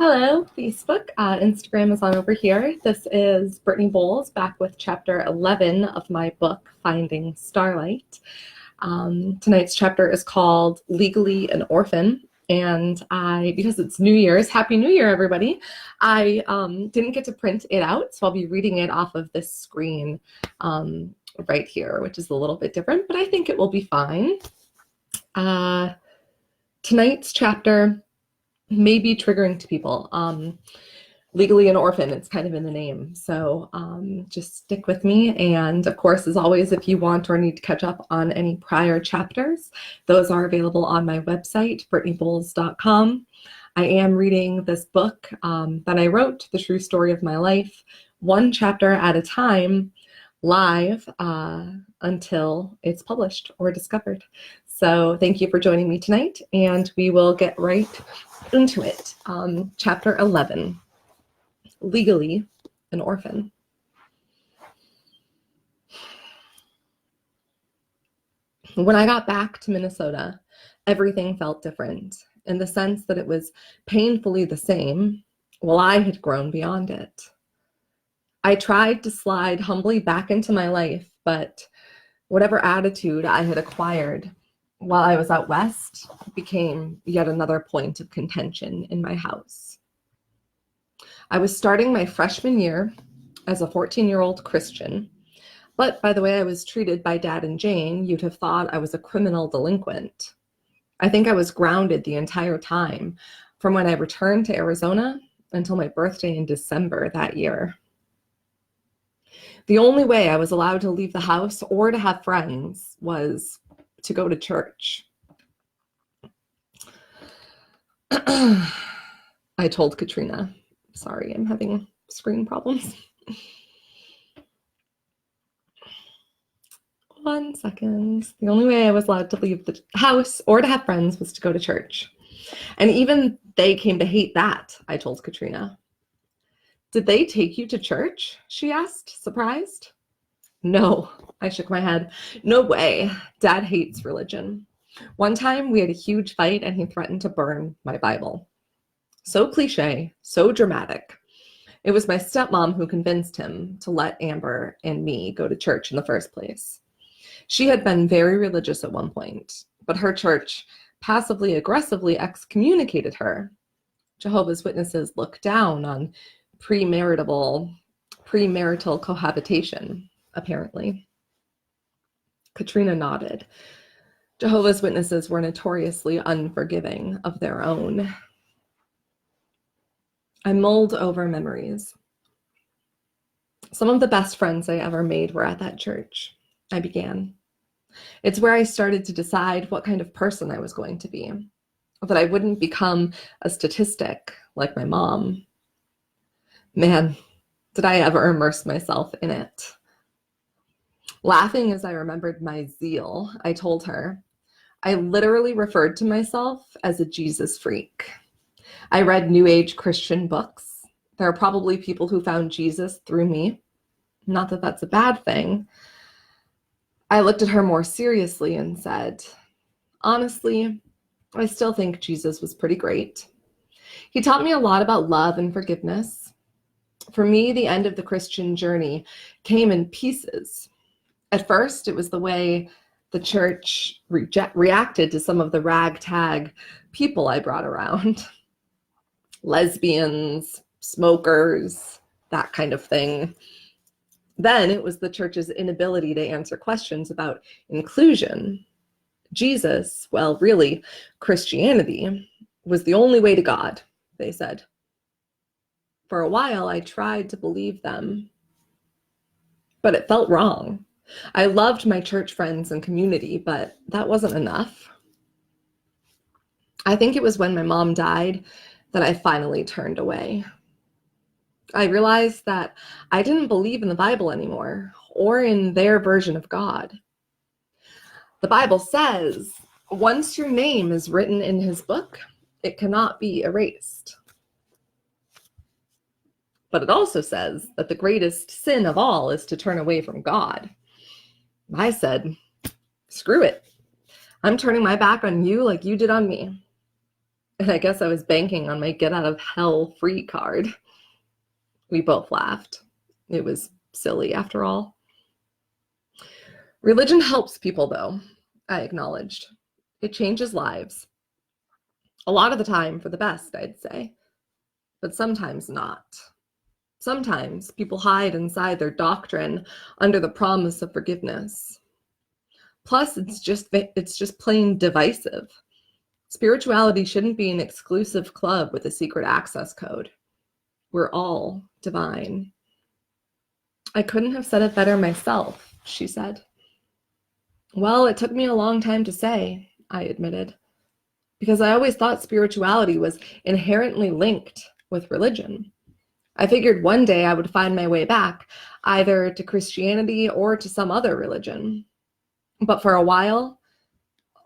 Hello, Facebook. Instagram is on over here. This is Brittany Boles back with chapter 11 of my book, Finding Starlight. Tonight's chapter is called Legally an Orphan. And because it's New Year's, Happy New Year, everybody, I didn't get to print it out, so I'll be reading it off of this screen right here, which is a little bit different, but I think it will be fine. Tonight's chapter may be triggering to people. Legally an orphan, it's kind of in the name. So just stick with me. And of course, as always, if you want or need to catch up on any prior chapters, those are available on my website, brittanyboles.com. I am reading this book that I wrote, The True Story of My Life, one chapter at a time, live until it's published or discovered. So thank you for joining me tonight, and we will get right into it. Chapter 11, Legally an Orphan. When I got back to Minnesota, everything felt different in the sense that it was painfully the same, while I had grown beyond it. I tried to slide humbly back into my life, but whatever attitude I had acquired while I was out west became yet another point of contention in my house. I was starting my freshman year as a 14-year-old Christian, but by the way I was treated by Dad and Jane, you'd have thought I was a criminal delinquent. I think I was grounded the entire time, from when I returned to Arizona until my birthday in December that year. The only way I was allowed to leave the house or to have friends was to go to church. I told Katrina. Sorry, I'm having screen problems. 1 second. The only way I was allowed to leave the house or to have friends was to go to church. And even they came to hate that, I told Katrina. Did they take you to church? She asked, surprised. No, I shook my head. No way. Dad hates religion. One time we had a huge fight and he threatened to burn my Bible. So cliche, so dramatic. It was my stepmom who convinced him to let Amber and me go to church in the first place. She had been very religious at one point, but her church passively aggressively excommunicated her. Jehovah's Witnesses look down on premarital cohabitation, apparently. Katrina nodded. Jehovah's Witnesses were notoriously unforgiving of their own. I mulled over memories. Some of the best friends I ever made were at that church. I began. It's where I started to decide what kind of person I was going to be, that I wouldn't become a statistic like my mom. Man, did I ever immerse myself in it. Laughing as I remembered my zeal, I told her, I literally referred to myself as a Jesus freak. I read New Age Christian books. There are probably people who found Jesus through me. Not that that's a bad thing. I looked at her more seriously and said, honestly, I still think Jesus was pretty great. He taught me a lot about love and forgiveness. For me, the end of the Christian journey came in pieces. At first, it was the way the church reacted to some of the ragtag people I brought around. Lesbians, smokers, that kind of thing. Then it was the church's inability to answer questions about inclusion. Jesus, well, really, Christianity, was the only way to God, they said. For a while, I tried to believe them, but it felt wrong. I loved my church friends and community, but that wasn't enough. I think it was when my mom died that I finally turned away. I realized that I didn't believe in the Bible anymore, or in their version of God. The Bible says, once your name is written in his book, it cannot be erased. But it also says that the greatest sin of all is to turn away from God. I said, screw it. I'm turning my back on you like you did on me. and I guess I was banking on my get out of hell free card. We both laughed. It was silly after all. Religion helps people, though, I acknowledged. It changes lives. A lot of the time for the best, I'd say, but sometimes not. Sometimes people hide inside their doctrine under the promise of forgiveness. Plus, it's just plain divisive. Spirituality shouldn't be an exclusive club with a secret access code. We're all divine. I couldn't have said it better myself, she said. Well, it took me a long time to say, I admitted, because I always thought spirituality was inherently linked with religion. I figured one day I would find my way back, either to Christianity or to some other religion. But for a while,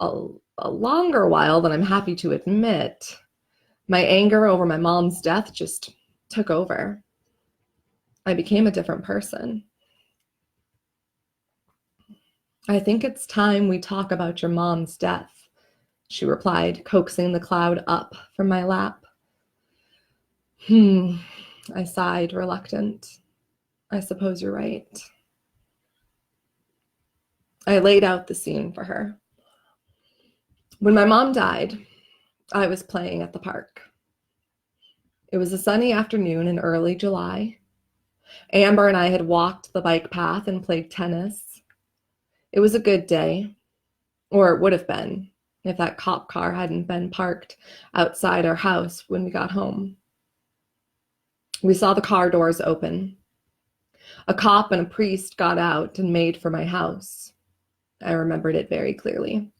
a longer while than I'm happy to admit, my anger over my mom's death just took over. I became a different person. I think it's time we talk about your mom's death, she replied, coaxing the cloud up from my lap. I sighed, reluctant. I suppose you're right. I laid out the scene for her. When my mom died, I was playing at the park. It was a sunny afternoon in early July. Amber and I had walked the bike path and played tennis. It was a good day, or it would have been if that cop car hadn't been parked outside our house when we got home. We saw the car doors open. A cop and a priest got out and made for my house. I remembered it very clearly.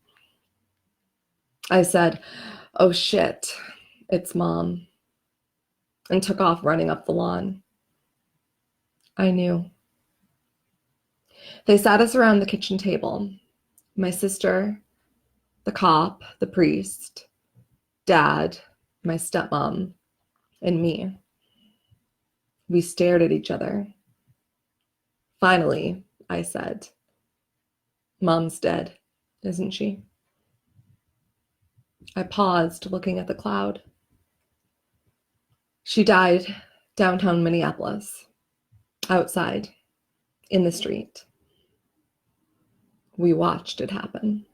I said, "Oh shit, it's Mom," and took off running up the lawn. I knew. They sat us around the kitchen table. My sister, the cop, the priest, Dad, my stepmom, and me. We stared at each other. Finally, I said, "Mom's dead, isn't she?" I paused, looking at the cloud. She died downtown Minneapolis, outside, in the street. We watched it happen.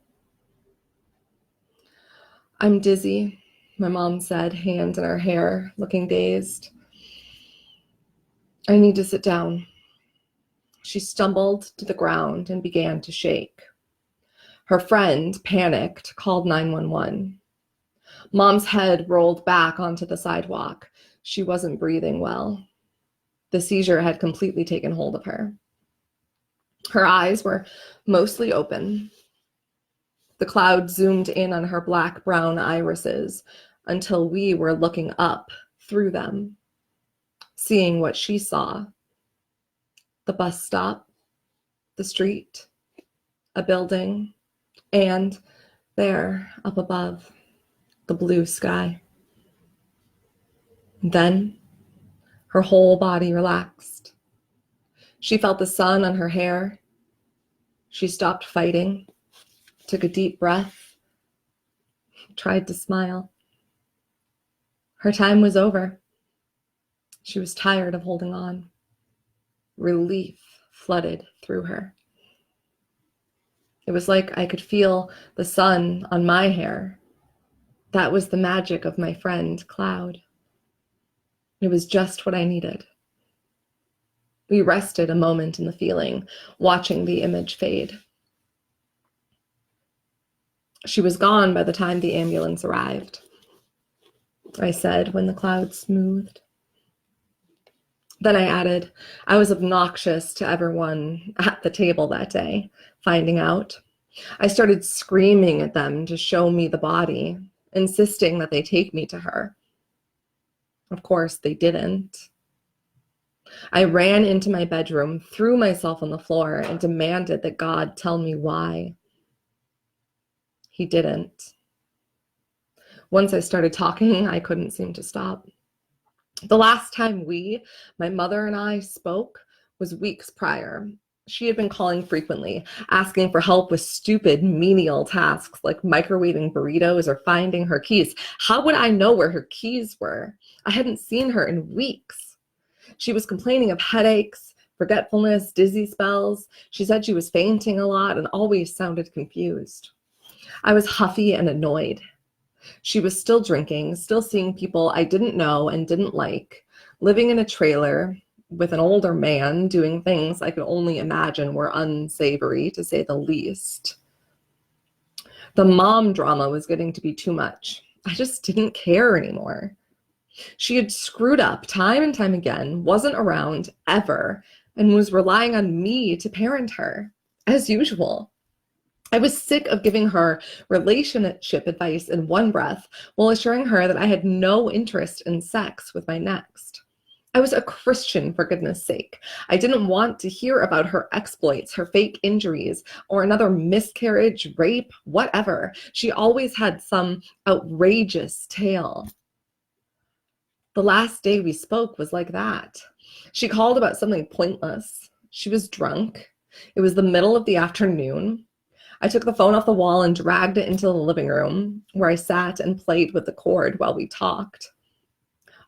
"I'm dizzy," my mom said, hands in her hair, looking dazed. "I need to sit down." She stumbled to the ground and began to shake. Her friend, panicked, called 911. Mom's head rolled back onto the sidewalk. She wasn't breathing well. The seizure had completely taken hold of her. Her eyes were mostly open. The cloud zoomed in on her black-brown irises until we were looking up through them, seeing what she saw. The bus stop, the street, a building, and there, up above, the blue sky. Then her whole body relaxed. She felt the sun on her hair. She stopped fighting, took a deep breath, tried to smile. Her time was over. She was tired of holding on. Relief flooded through her. It was like I could feel the sun on my hair. That was the magic of my friend, Cloud. It was just what I needed. We rested a moment in the feeling, watching the image fade. She was gone by the time the ambulance arrived, I said when the cloud smoothed. Then I added, I was obnoxious to everyone at the table that day, finding out. I started screaming at them to show me the body, insisting that they take me to her. Of course, they didn't. I ran into my bedroom, threw myself on the floor, and demanded that God tell me why. He didn't. Once I started talking, I couldn't seem to stop. The last time my mother and I, spoke was weeks prior, She had been calling frequently, asking for help with stupid, menial tasks like microwaving burritos or finding her keys. How would I know where her keys were? I hadn't seen her in weeks. She was complaining of headaches, forgetfulness, dizzy spells. She said she was fainting a lot and always sounded confused. I was huffy and annoyed. She was still drinking, still seeing people I didn't know and didn't like, living in a trailer with an older man doing things I could only imagine were unsavory, to say the least. The mom drama was getting to be too much. I just didn't care anymore. She had screwed up time and time again, wasn't around ever, and was relying on me to parent her, as usual. I was sick of giving her relationship advice in one breath while assuring her that I had no interest in sex with my next. I was a Christian, for goodness sake. I didn't want to hear about her exploits, her fake injuries, or another miscarriage, rape, whatever. She always had some outrageous tale. The last day we spoke was like that. She called about something pointless. She was drunk. It was the middle of the afternoon. I took the phone off the wall and dragged it into the living room, where I sat and played with the cord while we talked.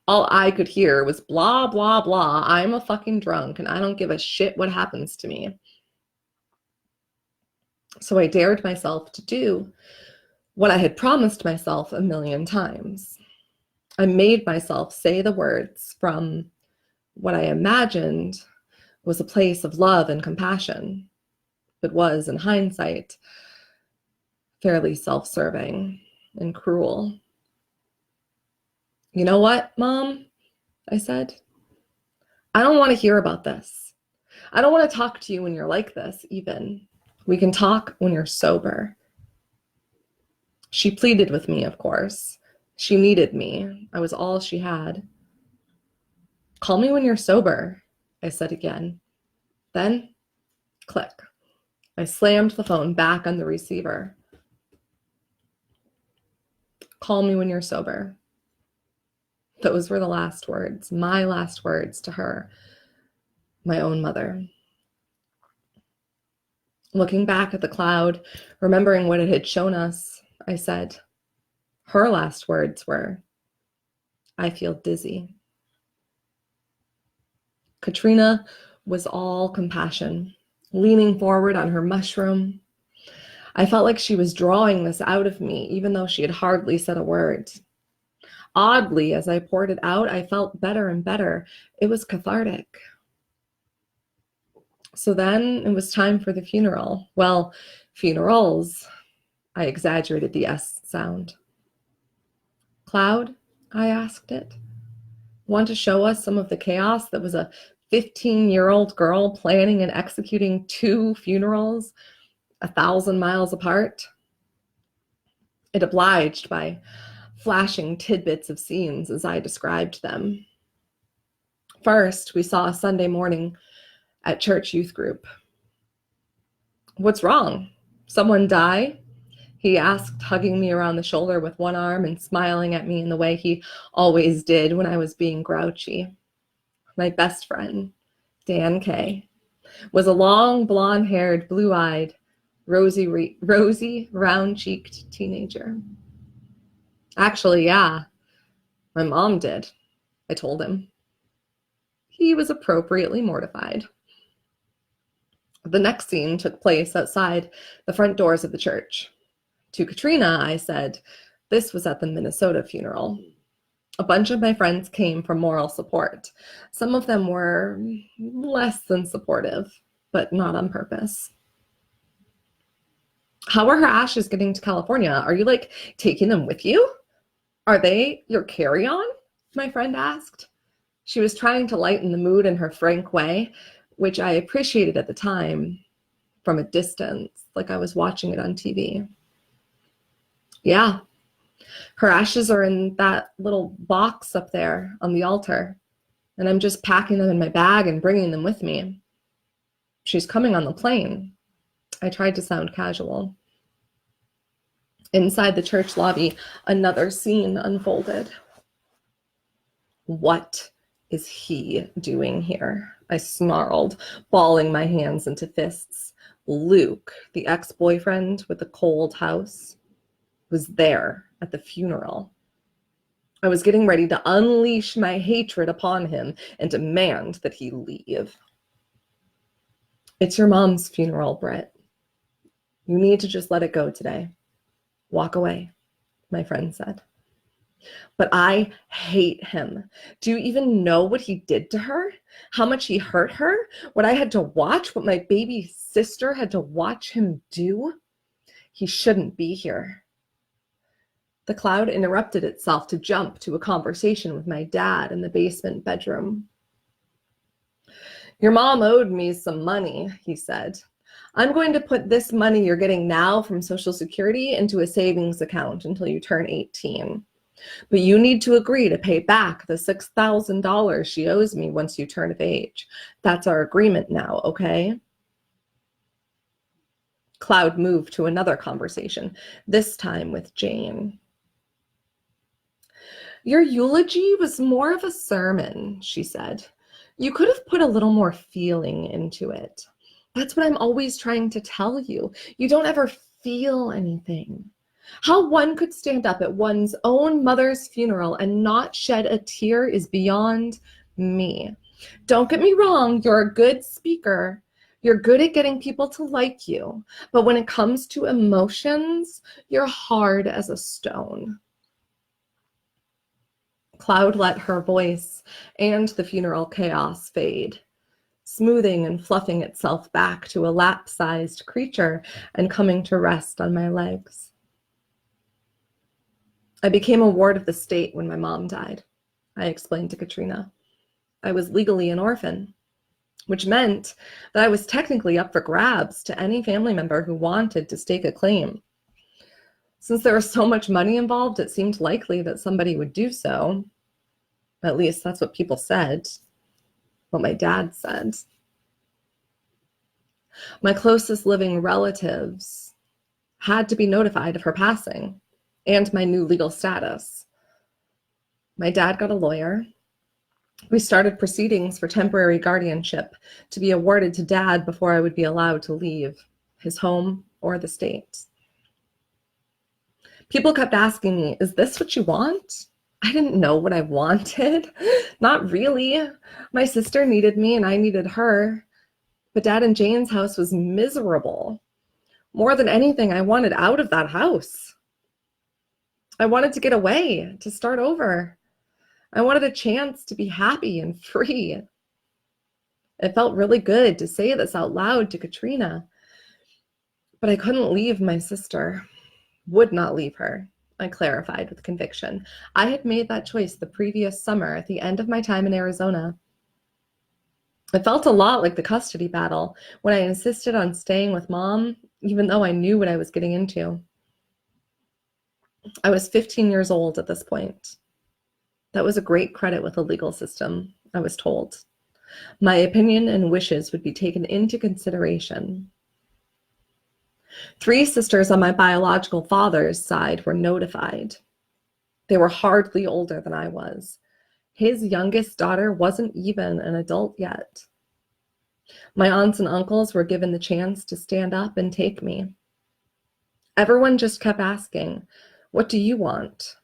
All I could hear was blah, blah, blah. I'm a fucking drunk and I don't give a shit what happens to me. So I dared myself to do what I had promised myself a million times. I made myself say the words from what I imagined was a place of love and compassion, but was, in hindsight, fairly self-serving and cruel. You know what, Mom? I said. I don't want to hear about this. I don't want to talk to you when you're like this, even. We can talk when you're sober. She pleaded with me, of course. She needed me. I was all she had. Call me when you're sober, I said again. Then, click. I slammed the phone back on the receiver. Call me when you're sober. Those were the last words, my last words to her, my own mother. Looking back at the cloud, remembering what it had shown us, I said, her last words were, I feel dizzy. Katrina was all compassion, leaning forward on her mushroom. I felt like she was drawing this out of me, even though she had hardly said a word. Oddly, as I poured it out, I felt better and better. It was cathartic. So then it was time for the funeral. Well, funerals. I exaggerated the S sound. Cloud, I asked it. Want to show us some of the chaos that was a 15-year-old girl planning and executing 2 funerals 1,000 miles apart? It obliged by flashing tidbits of scenes as I described them. First, we saw a Sunday morning at church youth group. What's wrong? Someone die? He asked, hugging me around the shoulder with one arm and smiling at me in the way he always did when I was being grouchy. My best friend, Dan Kay, was a long, blonde-haired, blue-eyed, rosy, round-cheeked teenager. Actually, yeah, my mom did, I told him. He was appropriately mortified. The next scene took place outside the front doors of the church. To Katrina, I said, this was at the Minnesota funeral. A bunch of my friends came for moral support. Some of them were less than supportive, but not on purpose. How are her ashes getting to California? Are you, taking them with you? Are they your carry-on? My friend asked. She was trying to lighten the mood in her frank way, which I appreciated at the time, from a distance, like I was watching it on TV. Yeah, her ashes are in that little box up there on the altar, and I'm just packing them in my bag and bringing them with me. She's coming on the plane. I tried to sound casual. Inside the church lobby, another scene unfolded. What is he doing here? I snarled, balling my hands into fists. Luke, the ex-boyfriend with the cold house, was there at the funeral. I was getting ready to unleash my hatred upon him and demand that he leave. It's your mom's funeral, Britt. You need to just let it go today. Walk away, my friend said. But I hate him. Do you even know what he did to her? How much he hurt her? What I had to watch? What my baby sister had to watch him do? He shouldn't be here. The cloud interrupted itself to jump to a conversation with my dad in the basement bedroom. Your mom owed me some money, he said. I'm going to put this money you're getting now from Social Security into a savings account until you turn 18. But you need to agree to pay back the $6,000 she owes me once you turn of age. That's our agreement now, okay? Cloud moved to another conversation, this time with Jane. Your eulogy was more of a sermon, she said. You could have put a little more feeling into it. That's what I'm always trying to tell you. You don't ever feel anything. How one could stand up at one's own mother's funeral and not shed a tear is beyond me. Don't get me wrong, you're a good speaker. You're good at getting people to like you. But when it comes to emotions, you're hard as a stone. Cloud let her voice and the funeral chaos fade, smoothing and fluffing itself back to a lap-sized creature and coming to rest on my legs. I became a ward of the state when my mom died, I explained to Katrina. I was legally an orphan, which meant that I was technically up for grabs to any family member who wanted to stake a claim. Since there was so much money involved, it seemed likely that somebody would do so. At least that's what people said, what my dad said. My closest living relatives had to be notified of her passing and my new legal status. My dad got a lawyer. We started proceedings for temporary guardianship to be awarded to Dad before I would be allowed to leave his home or the state. People kept asking me, is this what you want? I didn't know what I wanted. Not really. My sister needed me and I needed her. But Dad and Jane's house was miserable. More than anything, I wanted out of that house. I wanted to get away, to start over. I wanted a chance to be happy and free. It felt really good to say this out loud to Katrina. But I couldn't leave my sister. Would not leave her, I clarified with conviction. I had made that choice the previous summer at the end of my time in Arizona. It felt a lot like the custody battle when I insisted on staying with Mom, even though I knew what I was getting into. I was 15 years old at this point. That was a great credit with the legal system, I was told. My opinion and wishes would be taken into consideration. 3 sisters on my biological father's side were notified. They were hardly older than I was. His youngest daughter wasn't even an adult yet. My aunts and uncles were given the chance to stand up and take me. Everyone just kept asking, what do you want?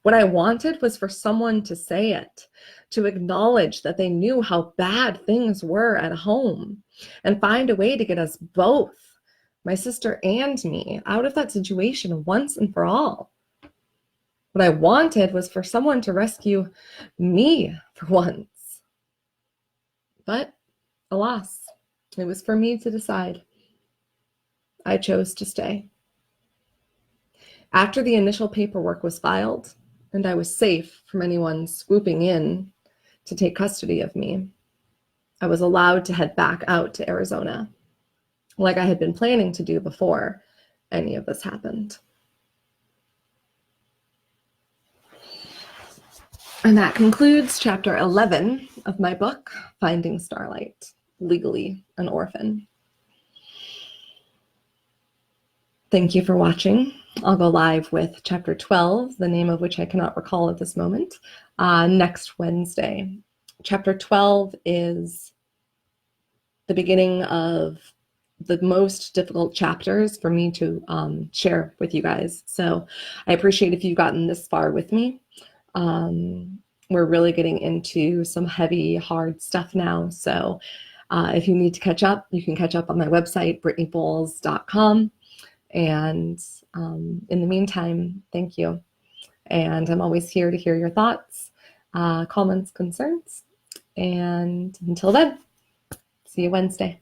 What I wanted was for someone to say it, to acknowledge that they knew how bad things were at home, and find a way to get us both, my sister and me, out of that situation once and for all. What I wanted was for someone to rescue me for once. But alas, it was for me to decide. I chose to stay. After the initial paperwork was filed, and I was safe from anyone swooping in to take custody of me, I was allowed to head back out to Arizona, like I had been planning to do before any of this happened. And that concludes chapter 11 of my book, Finding Starlight, Legally an Orphan. Thank you for watching. I'll go live with chapter 12, the name of which I cannot recall at this moment, next Wednesday. chapter 12 is the beginning of the most difficult chapters for me to share with you guys. So I appreciate if you've gotten this far with me. We're really getting into some heavy, hard stuff now. So if you need to catch up, you can catch up on my website, brittanyboles.com. And in the meantime, thank you. And I'm always here to hear your thoughts, comments, concerns. And until then, see you Wednesday.